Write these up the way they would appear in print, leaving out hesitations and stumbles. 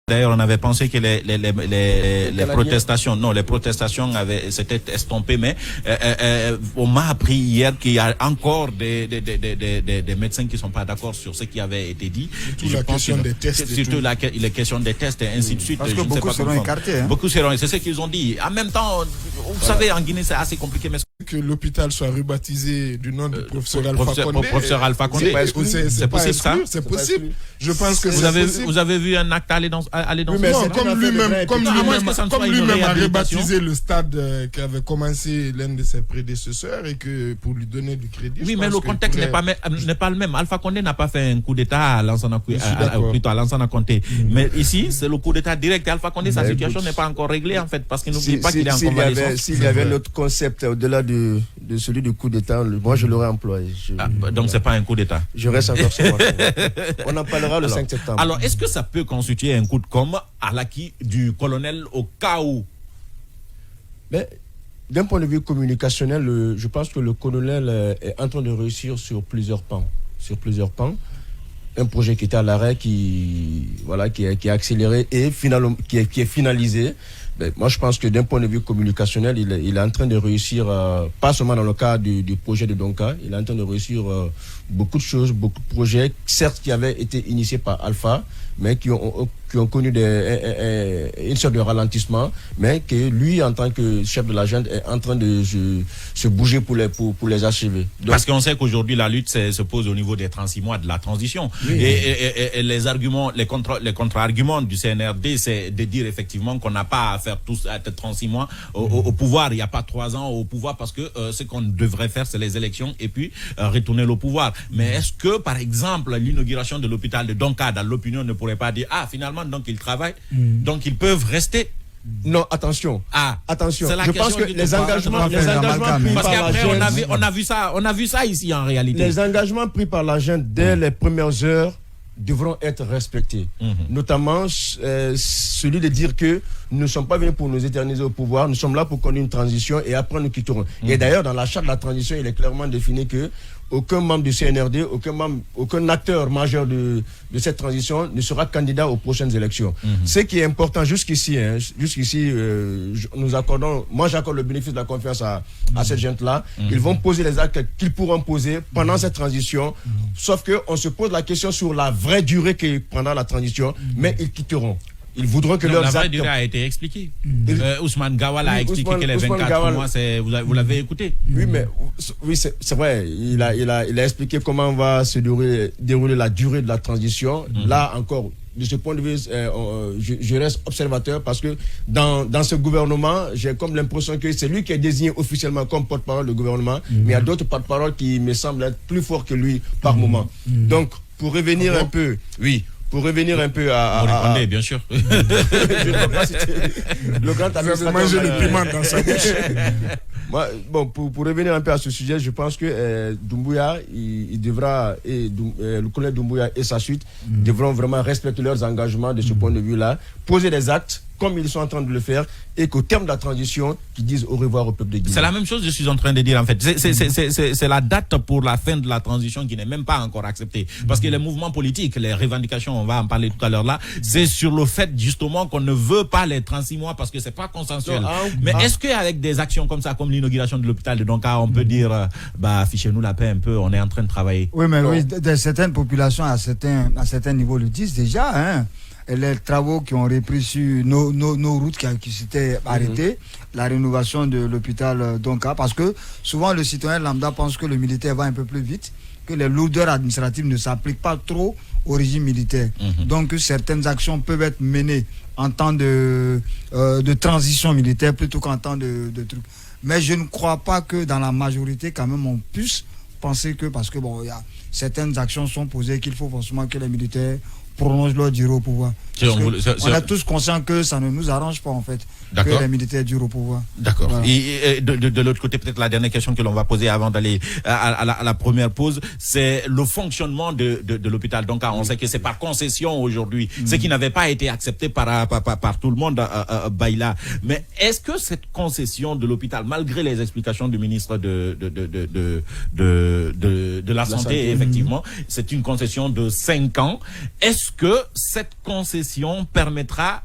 D'ailleurs, on avait pensé que les protestations s'étaient estompées, mais on m'a appris hier qu'il y a encore des médecins qui sont pas d'accord sur ce qui avait été dit. Surtout la question des tests. Surtout les questions des tests et ainsi de suite. Parce que beaucoup seront écartés. Hein. Beaucoup seront, c'est ce qu'ils ont dit. En même temps, vous savez, en Guinée, c'est assez compliqué, mais que l'hôpital soit rebaptisé du nom du professeur Alpha Condé. Professeur Alpha Condé. C'est possible, ça. C'est possible. Je pense que vous avez vu un acte aller dans oui, mais c'est comme lui-même a rebaptisé le stade qui avait commencé l'un de ses prédécesseurs et que pour lui donner du crédit. Oui, mais le contexte n'est pas le même. Alpha Condé n'a pas fait un coup d'État à Lansana Conté. Mais ici, c'est le coup d'État direct. Alpha Condé, sa situation n'est pas encore réglée en fait, parce qu'il n'oublie pas qu'il est en convalescence. S'il y avait un autre concept au-delà de celui du coup d'État, moi je l'aurais employé. Donc c'est pas un coup d'État. Je reste encore sur moi. On en parlera le 5 septembre. Alors, est-ce que ça peut constituer un coup de com' à l'acquis du colonel au cas où? Mais d'un point de vue communicationnel, je pense que le colonel est en train de réussir sur plusieurs pans. Un projet qui était à l'arrêt, qui est accéléré et finalement qui est finalisé. Ben, moi, je pense que d'un point de vue communicationnel, il est en train de réussir, pas seulement dans le cadre du projet de Donka, il est en train de réussir beaucoup de choses, beaucoup de projets, certes qui avaient été initiés par Alpha, mais qui ont connu une sorte de ralentissement, mais que lui, en tant que chef de la junte, est en train de se bouger pour les achever. Donc, parce qu'on sait qu'aujourd'hui, la lutte se pose au niveau des 36 mois de la transition. Oui. Et les arguments, les contre-arguments du CNRD, c'est de dire effectivement qu'on n'a pas à faire tous à 36 mois au pouvoir. Il n'y a pas 3 ans au pouvoir parce que ce qu'on devrait faire, c'est les élections et puis retourner au pouvoir. Mais est-ce que, par exemple, l'inauguration de l'hôpital de Donka, dans l'opinion, ne pourrait pas dire, finalement, donc ils travaillent, donc ils peuvent rester? Non, attention. Attention. Je pense que les engagements pris parce qu'après on a vu ça ici en réalité. Les engagements pris par la junte dès les premières heures devront être respectés. Notamment celui de dire que nous ne sommes pas venus pour nous éterniser au pouvoir, nous sommes là pour connaître une transition et après nous quitterons. Et d'ailleurs, dans la charte de la transition, il est clairement défini que aucun membre du CNRD, aucun acteur majeur de cette transition ne sera candidat aux prochaines élections. Ce qui est important jusqu'ici, moi j'accorde le bénéfice de la confiance à cette gente-là. Ils vont poser les actes qu'ils pourront poser pendant cette transition, sauf qu'on se pose la question sur la vraie durée que pendant la transition, mais ils quitteront. Ils voudront que leurs actes... La vraie durée a été expliquée. Ousmane Gawal a expliqué que les 24 mois, vous l'avez écouté. Oui, c'est vrai. Il a expliqué comment va se dérouler la durée de la transition. Là encore, de ce point de vue, je reste observateur parce que dans ce gouvernement, j'ai comme l'impression que c'est lui qui est désigné officiellement comme porte-parole du gouvernement, mais il y a d'autres porte-paroles qui me semblent être plus forts que lui par moment. Donc, pour revenir un peu... Oui. Pour revenir un peu à bien sûr. Je ne sais pas si le grand administrateur... manger le piment dans sa bouche. Pour revenir un peu à ce sujet, je pense que Doumbouya, il devra, le colonel Doumbouya et sa suite devront vraiment respecter leurs engagements de ce point de vue-là, poser des actes comme ils sont en train de le faire, et qu'au terme de la transition, qu'ils disent au revoir au peuple de Guinée. C'est la même chose que je suis en train de dire en fait. C'est la date pour la fin de la transition qui n'est même pas encore acceptée. Parce que les mouvements politiques, les revendications, on va en parler tout à l'heure là, c'est sur le fait justement qu'on ne veut pas les 36 mois parce que c'est pas consensuel. Mais est-ce qu'avec des actions comme ça, comme l'inauguration de l'hôpital de Donka, on peut dire, fichez-nous la paix un peu, on est en train de travailler? Oui, mais oui, certaines populations à certains niveaux le disent déjà, hein. Et les travaux qui ont repris sur nos routes qui s'étaient arrêtées, la rénovation de l'hôpital Donka, parce que souvent le citoyen lambda pense que le militaire va un peu plus vite, que les lourdeurs administratives ne s'appliquent pas trop au régime militaire. Donc certaines actions peuvent être menées en temps de transition militaire plutôt qu'en temps de trucs. Mais je ne crois pas que dans la majorité, quand même, on puisse penser que, parce que bon, certaines actions sont posées qu'il faut forcément que les militaires prolongent leur durée au pouvoir. On est tous conscients que ça ne nous arrange pas en fait, que les militaires durent au pouvoir. D'accord. Voilà. Et de l'autre côté, peut-être la dernière question que l'on va poser avant d'aller à la première pause, c'est le fonctionnement de l'hôpital. Donc on sait que c'est par concession aujourd'hui, ce qui n'avait pas été accepté par tout le monde Baïla. Mais est-ce que cette concession de l'hôpital, malgré les explications du ministre de la Santé, effectivement, c'est une concession de 5 ans, est-ce est-ce que cette concession permettra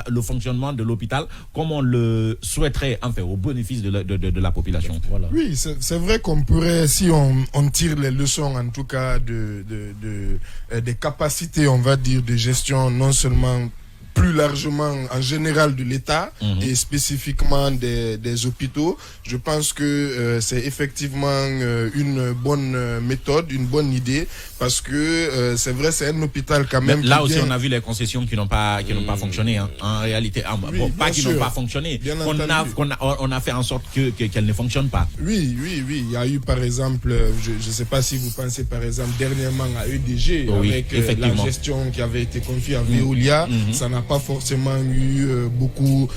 le fonctionnement de l'hôpital comme on le souhaiterait, enfin, au bénéfice de la population? Voilà. Oui, c'est vrai qu'on pourrait, si on tire les leçons, en tout cas, des capacités, on va dire, de gestion, non seulement plus largement en général de l'État et spécifiquement des hôpitaux, je pense que c'est effectivement une bonne méthode, une bonne idée, parce que c'est vrai, c'est un hôpital quand même. Mais là aussi, on a vu les concessions qui n'ont pas fonctionné, hein, en réalité. Oui, bon, pas qui n'ont pas fonctionné. On a fait en sorte qu'elles ne fonctionnent pas. Oui. Il y a eu, par exemple, je ne sais pas si vous pensez, par exemple, dernièrement à EDG, avec la gestion qui avait été confiée à Veolia. Ça n'a pas forcément eu beaucoup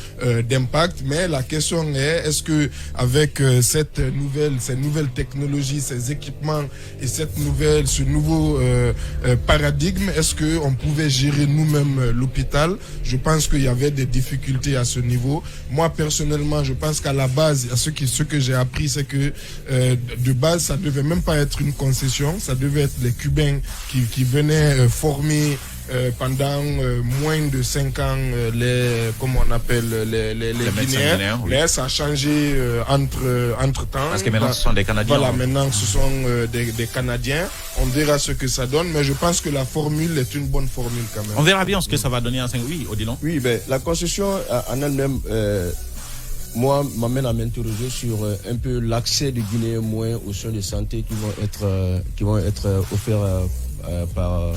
d'impact, mais la question est-ce que avec ces nouvelles technologies, ces équipements et ce nouveau paradigme, est-ce que on pouvait gérer nous-mêmes l'hôpital? Je pense qu'il y avait des difficultés à ce niveau. Moi personnellement, je pense qu'à la base, ce que j'ai appris, c'est que de base, ça devait même pas être une concession, ça devait être les Cubains qui venaient former pendant moins de 5 ans les Guinéens. Oui. Mais ça a changé entre temps. Parce que maintenant ce sont des Canadiens. Voilà, maintenant ce sont des Canadiens. On verra ce que ça donne, mais je pense que la formule est une bonne formule quand même. On verra bien ce que ça va donner en 5 ans. Oui, Odilon. Oui, la concession en elle-même, moi, m'amène à m'interroger sur un peu l'accès des Guinéens moins aux soins de santé qui vont être offerts par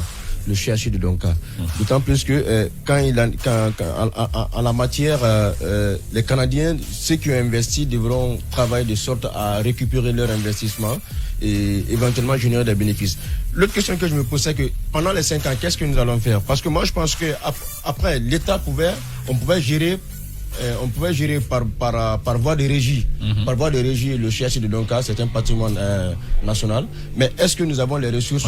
le CHU de Donka. D'autant plus que en la matière, les Canadiens, ceux qui ont investi, devront travailler de sorte à récupérer leur investissement et éventuellement générer des bénéfices. L'autre question que je me pose, c'est que pendant les 5 ans, qu'est-ce que nous allons faire? Parce que moi, je pense que après, l'État on pouvait gérer par voie de régie. Par voie de régie, le CHU de Donka, c'est un patrimoine national. Mais est-ce que nous avons les ressources?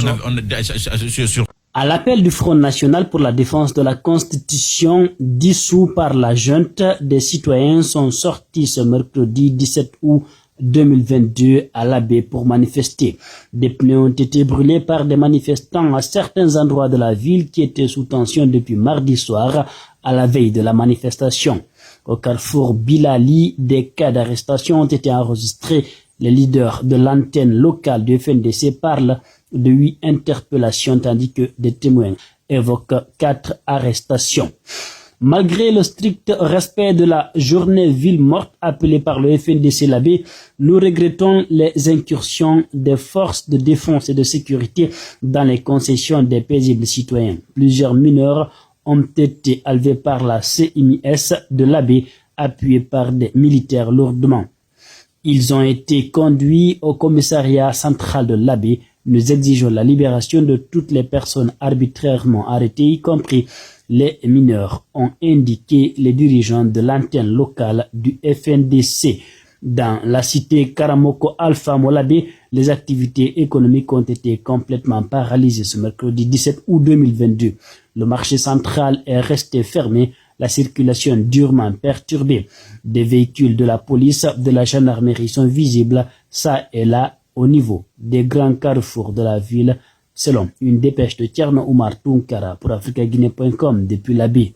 À l'appel du Front National pour la défense de la Constitution, dissous par la junte, des citoyens sont sortis ce mercredi 17 août 2022 à l'Abbé pour manifester. Des pneus ont été brûlés par des manifestants à certains endroits de la ville qui étaient sous tension depuis mardi soir à la veille de la manifestation. Au carrefour Bilali, des cas d'arrestation ont été enregistrés. Les leaders de l'antenne locale du FNDC parlent de 8 interpellations tandis que des témoins évoquent 4 arrestations. Malgré le strict respect de la journée ville morte appelée par le FNDC l'Abbé, nous regrettons les incursions des forces de défense et de sécurité dans les concessions des paisibles citoyens. Plusieurs mineurs ont été enlevés par la CIMIS de l'Abbé, appuyés par des militaires lourdement. Ils ont été conduits au commissariat central de l'Abbé. Nous exigeons la libération de toutes les personnes arbitrairement arrêtées, y compris les mineurs, ont indiqué les dirigeants de l'antenne locale du FNDC. Dans la cité Karamoko Alpha Molabé, les activités économiques ont été complètement paralysées ce mercredi 17 août 2022. Le marché central est resté fermé, la circulation durement perturbée. Des véhicules de la police, de la gendarmerie sont visibles, ça et là, au niveau des grands carrefours de la ville, selon une dépêche de Tierno Oumar Tunkara pour africaguinée.com depuis l'Abbé.